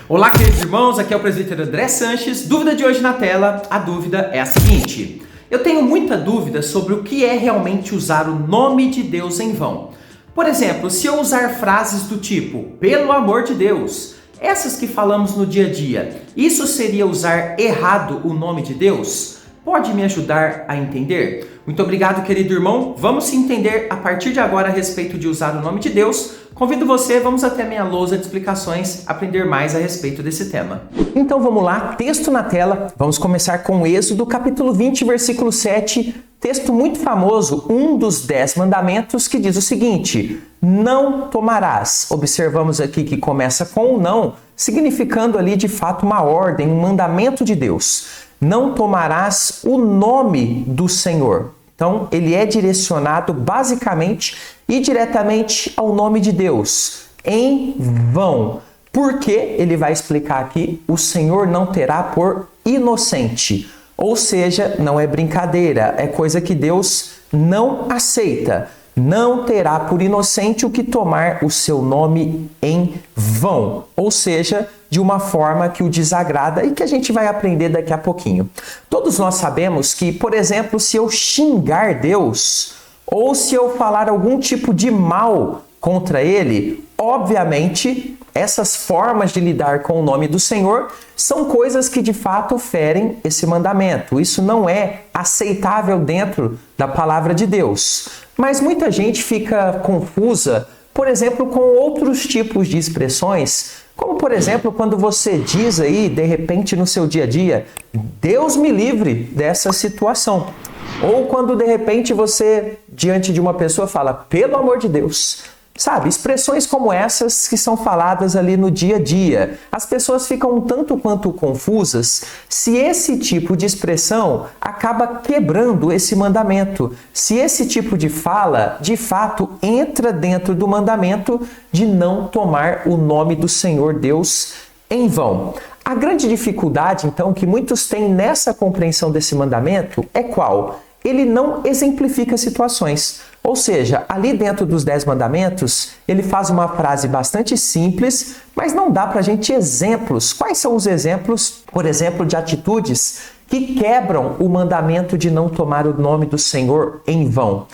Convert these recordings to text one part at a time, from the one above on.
Olá, queridos irmãos, aqui é o presbítero André Sanches. Dúvida de hoje na tela, a dúvida é a seguinte: eu tenho muita dúvida sobre o que é realmente usar o nome de Deus em vão. Por exemplo, se eu usar frases do tipo, pelo amor de Deus, essas que falamos no dia a dia, isso seria usar errado o nome de Deus? Pode me ajudar a entender? Muito obrigado, querido irmão. Vamos se entender a partir de agora a respeito de usar o nome de Deus. Convido você, vamos até a minha lousa de explicações, aprender mais a respeito desse tema. Então vamos lá, texto na tela. Vamos começar com Êxodo, capítulo 20, versículo 7. Texto muito famoso, um dos 10 mandamentos, que diz o seguinte: não tomarás. Observamos aqui que começa com o não, significando ali de fato uma ordem, um mandamento de Deus. Não tomarás o nome do Senhor. Então, ele é direcionado basicamente e diretamente ao nome de Deus, em vão. Porque, ele vai explicar aqui, o Senhor não terá por inocente. Ou seja, não é brincadeira, é coisa que Deus não aceita. Não terá por inocente o que tomar o seu nome em vão. Ou seja, de uma forma que o desagrada e que a gente vai aprender daqui a pouquinho. Todos nós sabemos que, por exemplo, se eu xingar Deus ou se eu falar algum tipo de mal contra Ele, obviamente, essas formas de lidar com o nome do Senhor são coisas que de fato ferem esse mandamento. Isso não é aceitável dentro da palavra de Deus. Mas muita gente fica confusa, por exemplo, com outros tipos de expressões, como por exemplo, quando você diz aí, de repente no seu dia a dia, Deus me livre dessa situação. Ou quando de repente você, diante de uma pessoa, fala, pelo amor de Deus. Sabe, expressões como essas que são faladas ali no dia a dia. As pessoas ficam um tanto quanto confusas se esse tipo de expressão acaba quebrando esse mandamento. Se esse tipo de fala, de fato, entra dentro do mandamento de não tomar o nome do Senhor Deus em vão. A grande dificuldade, então, que muitos têm nessa compreensão desse mandamento é qual? Ele não exemplifica situações. Ou seja, ali dentro dos 10 mandamentos, ele faz uma frase bastante simples, mas não dá para a gente exemplos. Quais são os exemplos, por exemplo, de atitudes que quebram o mandamento de não tomar o nome do Senhor em vão?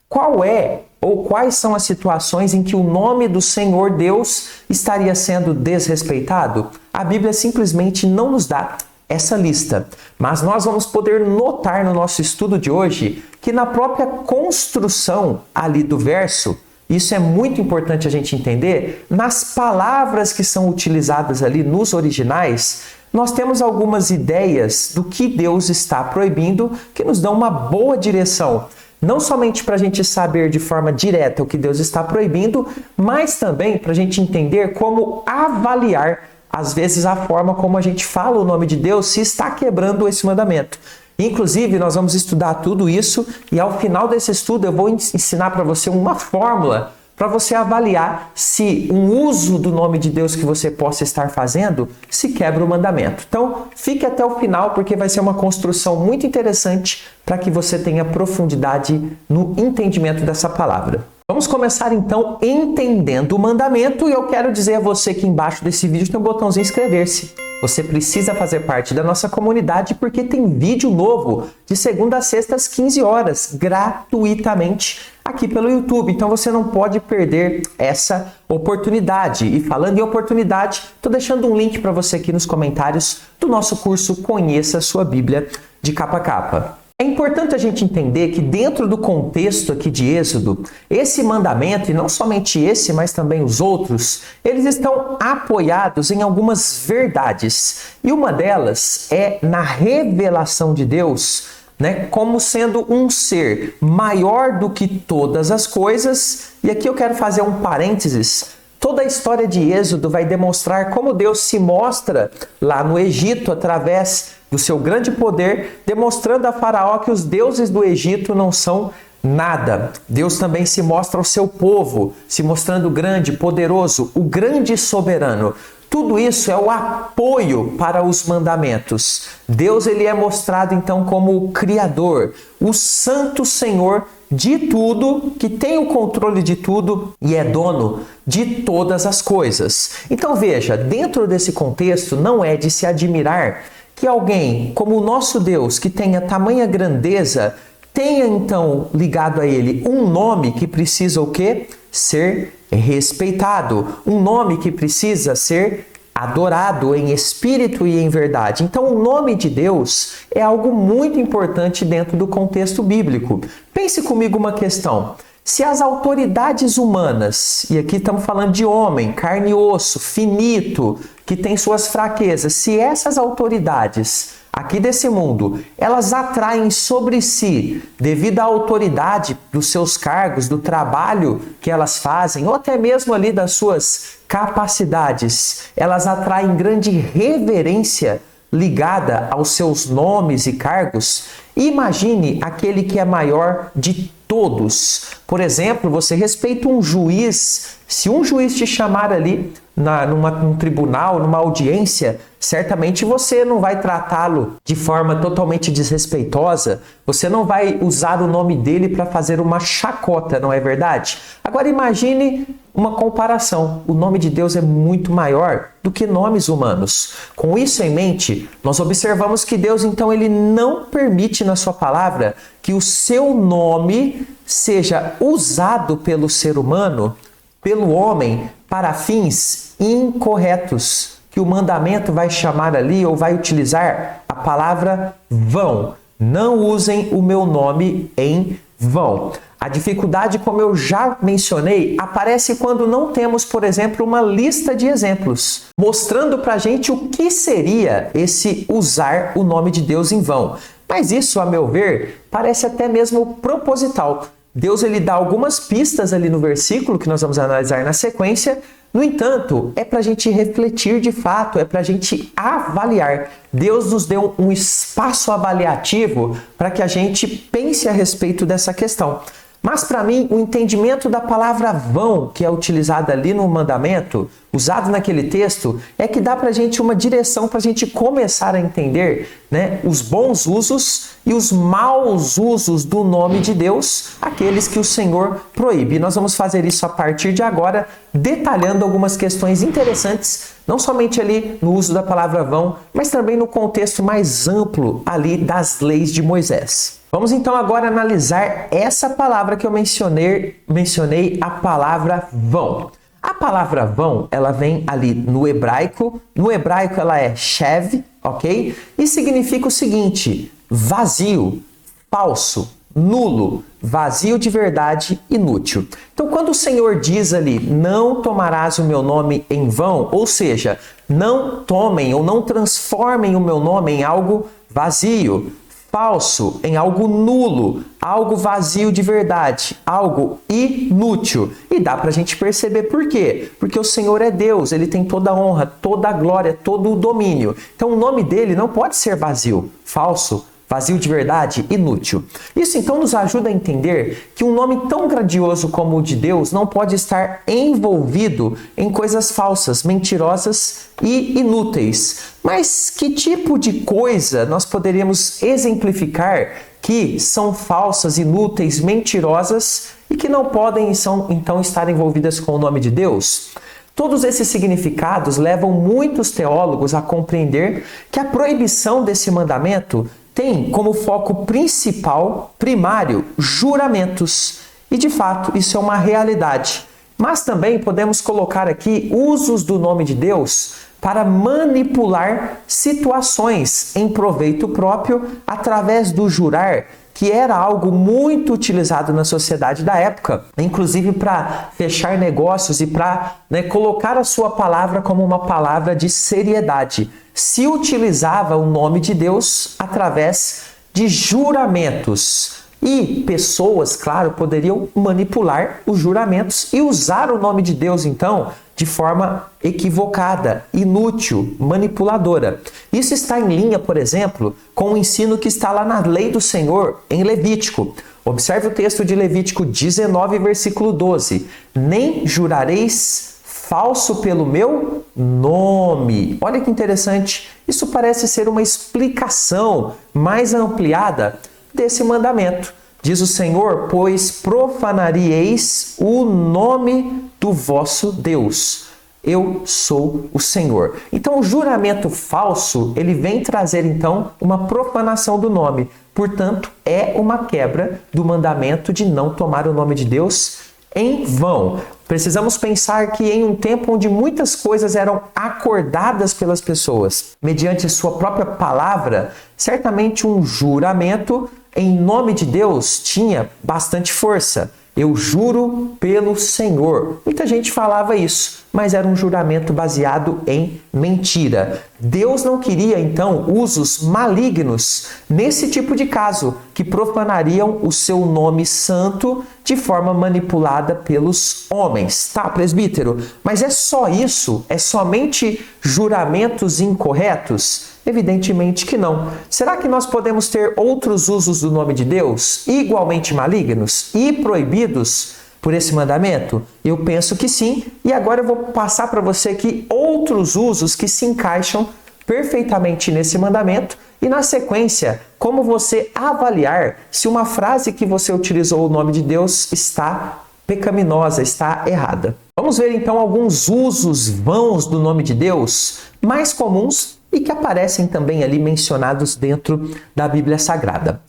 Qual é ou quais são as situações em que o nome do Senhor Deus estaria sendo desrespeitado? A Bíblia simplesmente não nos dá essa lista, mas nós vamos poder notar no nosso estudo de hoje que na própria construção ali do verso, isso é muito importante a gente entender, nas palavras que são utilizadas ali nos originais, nós temos algumas ideias do que Deus está proibindo que nos dão uma boa direção. Não somente para a gente saber de forma direta o que Deus está proibindo, mas também para a gente entender como avaliar às vezes a forma como a gente fala o nome de Deus se está quebrando esse mandamento. Inclusive, nós vamos estudar tudo isso e ao final desse estudo eu vou ensinar para você uma fórmula para você avaliar se um uso do nome de Deus que você possa estar fazendo se quebra o mandamento. Então, fique até o final porque vai ser uma construção muito interessante para que você tenha profundidade no entendimento dessa palavra. Vamos começar então entendendo o mandamento e eu quero dizer a você que embaixo desse vídeo tem um botãozinho inscrever-se. Você precisa fazer parte da nossa comunidade porque tem vídeo novo de segunda a sexta às 15 horas, gratuitamente aqui pelo YouTube. Então você não pode perder essa oportunidade. E falando em oportunidade, estou deixando um link para você aqui nos comentários do nosso curso Conheça a Sua Bíblia de capa a capa. É importante a gente entender que dentro do contexto aqui de Êxodo, esse mandamento, e não somente esse, mas também os outros, eles estão apoiados em algumas verdades. E uma delas é na revelação de Deus, né, como sendo um ser maior do que todas as coisas. E aqui eu quero fazer um parênteses. Toda a história de Êxodo vai demonstrar como Deus se mostra lá no Egito através do seu grande poder, demonstrando a Faraó que os deuses do Egito não são nada. Deus também se mostra ao seu povo, se mostrando grande, poderoso, o grande soberano. Tudo isso é o apoio para os mandamentos. Deus ele é mostrado então como o Criador, o Santo Senhor de tudo, que tem o controle de tudo e é dono de todas as coisas. Então veja, dentro desse contexto não é de se admirar que alguém como o nosso Deus, que tenha tamanha grandeza, tenha então ligado a ele um nome que precisa o quê? Ser respeitado, um nome que precisa ser adorado em espírito e em verdade. Então, o nome de Deus é algo muito importante dentro do contexto bíblico. Pense comigo uma questão. Se as autoridades humanas, e aqui estamos falando de homem, carne e osso, finito, que tem suas fraquezas, se essas autoridades aqui desse mundo, elas atraem sobre si, devido à autoridade dos seus cargos, do trabalho que elas fazem, ou até mesmo ali das suas capacidades, elas atraem grande reverência ligada aos seus nomes e cargos. Imagine aquele que é maior de todos. Por exemplo, você respeita um juiz. Se um juiz te chamar ali num tribunal, numa audiência, certamente você não vai tratá-lo de forma totalmente desrespeitosa, você não vai usar o nome dele para fazer uma chacota, não é verdade? Agora imagine uma comparação. O nome de Deus é muito maior do que nomes humanos. Com isso em mente, nós observamos que Deus, então, ele não permite na sua palavra que o seu nome seja usado pelo ser humano, pelo homem, para fins incorretos, que o mandamento vai chamar ali ou vai utilizar a palavra vão. Não usem o meu nome em vão. A dificuldade, como eu já mencionei, aparece quando não temos, por exemplo, uma lista de exemplos, mostrando para a gente o que seria esse usar o nome de Deus em vão. Mas isso, a meu ver, parece até mesmo proposital. Deus ele dá algumas pistas ali no versículo que nós vamos analisar na sequência. No entanto, é para a gente refletir de fato, é para a gente avaliar. Deus nos deu um espaço avaliativo para que a gente pense a respeito dessa questão. Mas para mim, o entendimento da palavra vão, que é utilizada ali no mandamento, usado naquele texto, é que dá para a gente uma direção para a gente começar a entender, né, os bons usos e os maus usos do nome de Deus, aqueles que o Senhor proíbe. E nós vamos fazer isso a partir de agora, detalhando algumas questões interessantes, não somente ali no uso da palavra vão, mas também no contexto mais amplo ali das leis de Moisés. Vamos então agora analisar essa palavra que eu mencionei, a palavra vão. A palavra vão, ela vem ali no hebraico. No hebraico ela é shev, ok? E significa o seguinte: vazio, falso, nulo, vazio de verdade, inútil. Então, quando o Senhor diz ali, não tomarás o meu nome em vão, ou seja, não tomem ou não transformem o meu nome em algo vazio, falso, em algo nulo, algo vazio de verdade, algo inútil. E dá para a gente perceber por quê? Porque o Senhor é Deus, ele tem toda a honra, toda a glória, todo o domínio. Então o nome dele não pode ser vazio, falso, vazio de verdade, inútil. Isso então nos ajuda a entender que um nome tão grandioso como o de Deus não pode estar envolvido em coisas falsas, mentirosas e inúteis. Mas que tipo de coisa nós poderíamos exemplificar que são falsas, inúteis, mentirosas e que não podem então estar envolvidas com o nome de Deus? Todos esses significados levam muitos teólogos a compreender que a proibição desse mandamento tem como foco principal, primário, juramentos. E de fato, isso é uma realidade. Mas também podemos colocar aqui usos do nome de Deus para manipular situações em proveito próprio através do jurar, que era algo muito utilizado na sociedade da época, inclusive para fechar negócios e para colocar a sua palavra como uma palavra de seriedade. Se utilizava o nome de Deus através de juramentos. E pessoas, claro, poderiam manipular os juramentos e usar o nome de Deus, então, de forma equivocada, inútil, manipuladora. Isso está em linha, por exemplo, com o ensino que está lá na lei do Senhor, em Levítico. Observe o texto de Levítico 19, versículo 12. Nem jurareis falso pelo meu nome. Olha que interessante, isso parece ser uma explicação mais ampliada desse mandamento. Diz o Senhor: pois profanaríeis o nome do vosso Deus. Eu sou o Senhor. Então, o juramento falso, ele vem trazer, então, uma profanação do nome. Portanto, é uma quebra do mandamento de não tomar o nome de Deus em vão. Precisamos pensar que em um tempo onde muitas coisas eram acordadas pelas pessoas, mediante sua própria palavra, certamente um juramento em nome de Deus tinha bastante força. Eu juro pelo Senhor. Muita gente falava isso, mas era um juramento baseado em mentira. Deus não queria, então, usos malignos nesse tipo de caso, que profanariam o seu nome santo de forma manipulada pelos homens. Tá, presbítero? Mas é só isso? É somente juramentos incorretos? Evidentemente que não. Será que nós podemos ter outros usos do nome de Deus igualmente malignos e proibidos por esse mandamento? Eu penso que sim, e agora eu vou passar para você aqui outros usos que se encaixam perfeitamente nesse mandamento e, na sequência, como você avaliar se uma frase que você utilizou o nome de Deus está pecaminosa, está errada. Vamos ver então alguns usos vãos do nome de Deus mais comuns e que aparecem também ali mencionados dentro da Bíblia Sagrada.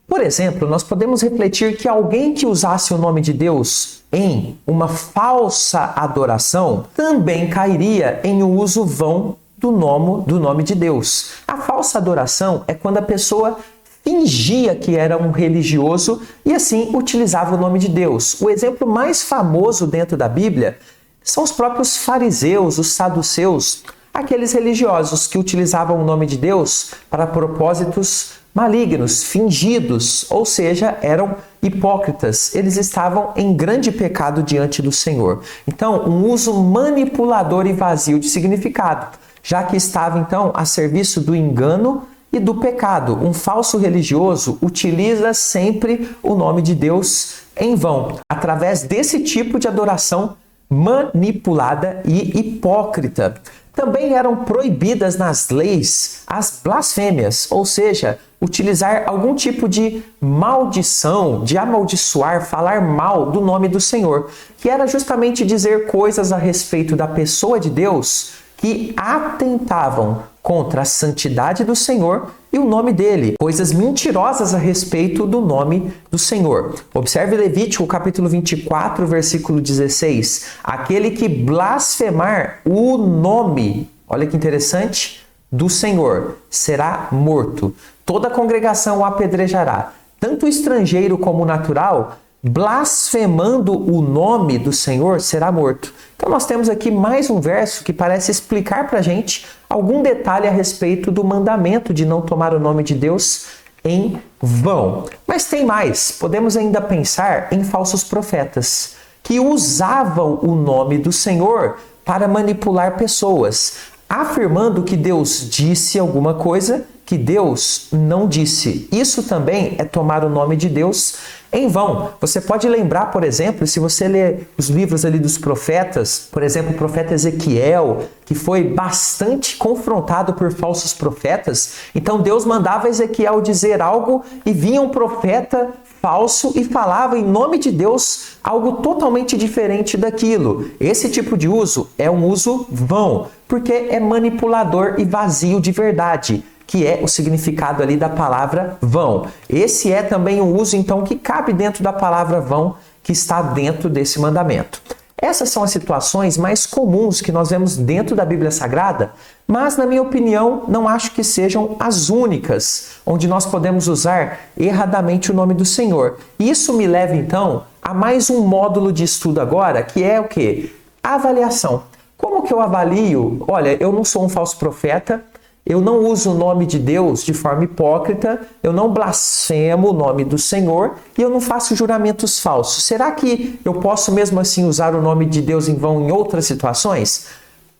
Por exemplo, nós podemos refletir que alguém que usasse o nome de Deus em uma falsa adoração também cairia em um uso vão do nome de Deus. A falsa adoração é quando a pessoa fingia que era um religioso e assim utilizava o nome de Deus. O exemplo mais famoso dentro da Bíblia são os próprios fariseus, os saduceus, aqueles religiosos que utilizavam o nome de Deus para propósitos malignos, fingidos, ou seja, eram hipócritas. Eles estavam em grande pecado diante do Senhor. Então, um uso manipulador e vazio de significado, já que estava então a serviço do engano e do pecado. Um falso religioso utiliza sempre o nome de Deus em vão, através desse tipo de adoração manipulada e hipócrita. Também eram proibidas nas leis as blasfêmias, ou seja, utilizar algum tipo de maldição, de amaldiçoar, falar mal do nome do Senhor, que era justamente dizer coisas a respeito da pessoa de Deus que atentavam contra a santidade do Senhor e o nome dele, coisas mentirosas a respeito do nome do Senhor. Observe Levítico capítulo 24, versículo 16. Aquele que blasfemar o nome, olha que interessante, do Senhor, será morto. Toda a congregação o apedrejará, tanto o estrangeiro como o natural, blasfemando o nome do Senhor, será morto. Então nós temos aqui mais um verso que parece explicar para a gente algum detalhe a respeito do mandamento de não tomar o nome de Deus em vão. Mas tem mais. Podemos ainda pensar em falsos profetas que usavam o nome do Senhor para manipular pessoas, afirmando que Deus disse alguma coisa que Deus não disse. Isso também é tomar o nome de Deus em vão. Você pode lembrar, por exemplo, se você ler os livros ali dos profetas, por exemplo, o profeta Ezequiel, que foi bastante confrontado por falsos profetas. Então Deus mandava Ezequiel dizer algo e vinha um profeta falso e falava em nome de Deus algo totalmente diferente daquilo. Esse tipo de uso é um uso vão, porque é manipulador e vazio de verdade, que é o significado ali da palavra vão. Esse é também um uso, então, que cabe dentro da palavra vão, que está dentro desse mandamento. Essas são as situações mais comuns que nós vemos dentro da Bíblia Sagrada, mas, na minha opinião, não acho que sejam as únicas onde nós podemos usar erradamente o nome do Senhor. Isso me leva, então, a mais um módulo de estudo agora, que é o quê? A avaliação. Como que eu avalio? Olha, eu não sou um falso profeta, eu não uso o nome de Deus de forma hipócrita, eu não blasfemo o nome do Senhor e eu não faço juramentos falsos. Será que eu posso mesmo assim usar o nome de Deus em vão em outras situações?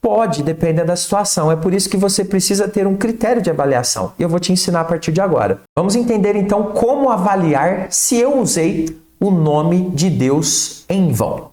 Pode, depende da situação. É por isso que você precisa ter um critério de avaliação. E eu vou te ensinar a partir de agora. Vamos entender então como avaliar se eu usei o nome de Deus em vão.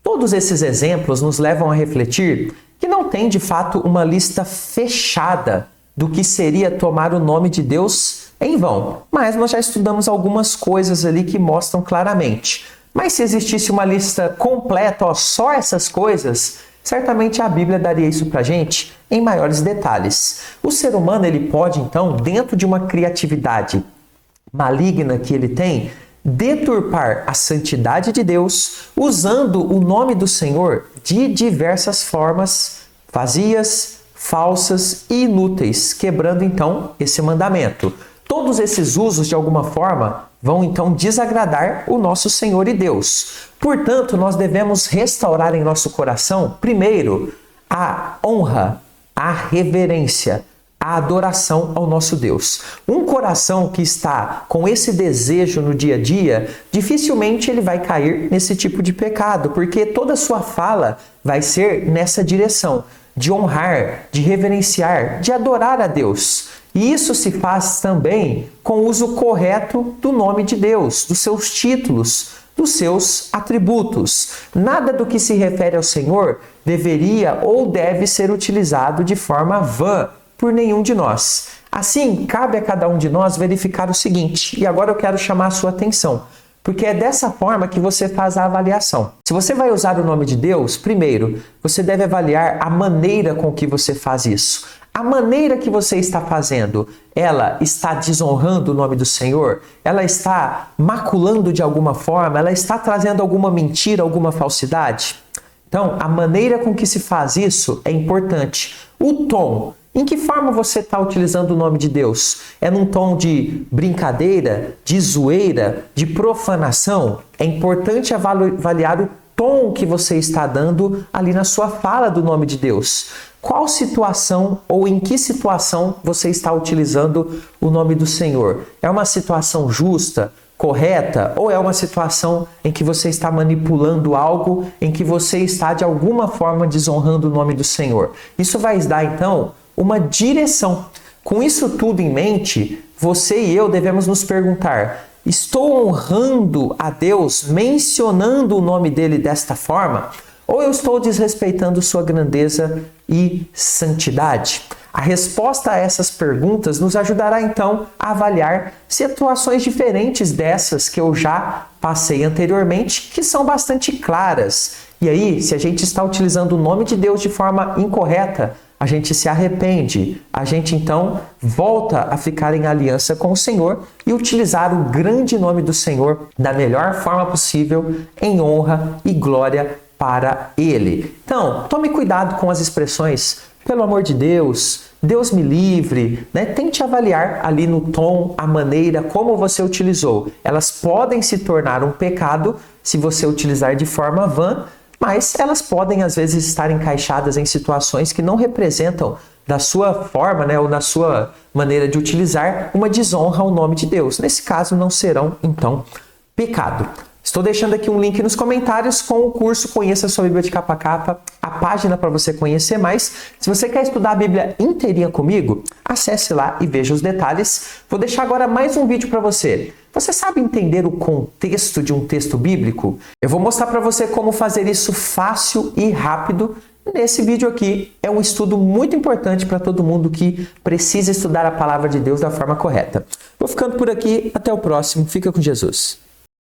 Todos esses exemplos nos levam a refletir que não tem de fato uma lista fechada do que seria tomar o nome de Deus em vão. Mas nós já estudamos algumas coisas ali que mostram claramente. Mas se existisse uma lista completa, só essas coisas, certamente a Bíblia daria isso pra gente em maiores detalhes. O ser humano, ele pode então, dentro de uma criatividade maligna que ele tem, deturpar a santidade de Deus usando o nome do Senhor de diversas formas vazias, falsas e inúteis, quebrando então esse mandamento. Todos esses usos, de alguma forma, vão então desagradar o nosso Senhor e Deus. Portanto, nós devemos restaurar em nosso coração, primeiro, a honra, a reverência, a adoração ao nosso Deus. Um coração que está com esse desejo no dia a dia, dificilmente ele vai cair nesse tipo de pecado, porque toda a sua fala vai ser nessa direção, de honrar, de reverenciar, de adorar a Deus. E isso se faz também com o uso correto do nome de Deus, dos seus títulos, dos seus atributos. Nada do que se refere ao Senhor deveria ou deve ser utilizado de forma vã por nenhum de nós. Assim, cabe a cada um de nós verificar o seguinte, e agora eu quero chamar a sua atenção, porque é dessa forma que você faz a avaliação. Se você vai usar o nome de Deus, primeiro, você deve avaliar a maneira com que você faz isso. A maneira que você está fazendo, ela está desonrando o nome do Senhor? Ela está maculando de alguma forma? Ela está trazendo alguma mentira, alguma falsidade? Então, a maneira com que se faz isso é importante. O tom. Em que forma você está utilizando o nome de Deus? É num tom de brincadeira, de zoeira, de profanação? É importante avaliar o tom que você está dando ali na sua fala do nome de Deus. Qual situação ou em que situação você está utilizando o nome do Senhor? É uma situação justa, correta, ou é uma situação em que você está manipulando algo, em que você está de alguma forma desonrando o nome do Senhor? Isso vai dar então uma direção. Com isso tudo em mente, você e eu devemos nos perguntar: estou honrando a Deus mencionando o nome dele desta forma? Ou eu estou desrespeitando sua grandeza e santidade? A resposta a essas perguntas nos ajudará então a avaliar situações diferentes dessas que eu já passei anteriormente, que são bastante claras. E aí, se a gente está utilizando o nome de Deus de forma incorreta, a gente se arrepende, a gente então volta a ficar em aliança com o Senhor e utilizar o grande nome do Senhor da melhor forma possível, em honra e glória para Ele. Então, tome cuidado com as expressões, pelo amor de Deus, Deus me livre, né? Tente avaliar ali no tom, a maneira como você utilizou. Elas podem se tornar um pecado se você utilizar de forma vã, mas elas podem às vezes estar encaixadas em situações que não representam da sua forma, né, ou da sua maneira de utilizar uma desonra ao nome de Deus. Nesse caso não serão então pecado. Estou deixando aqui um link nos comentários com o curso Conheça a Sua Bíblia de Capa a Capa, a página para você conhecer mais. Se você quer estudar a Bíblia inteirinha comigo, acesse lá e veja os detalhes. Vou deixar agora mais um vídeo para você. Você sabe entender o contexto de um texto bíblico? Eu vou mostrar para você como fazer isso fácil e rápido. Nesse vídeo aqui é um estudo muito importante para todo mundo que precisa estudar a palavra de Deus da forma correta. Vou ficando por aqui, até o próximo. Fica com Jesus.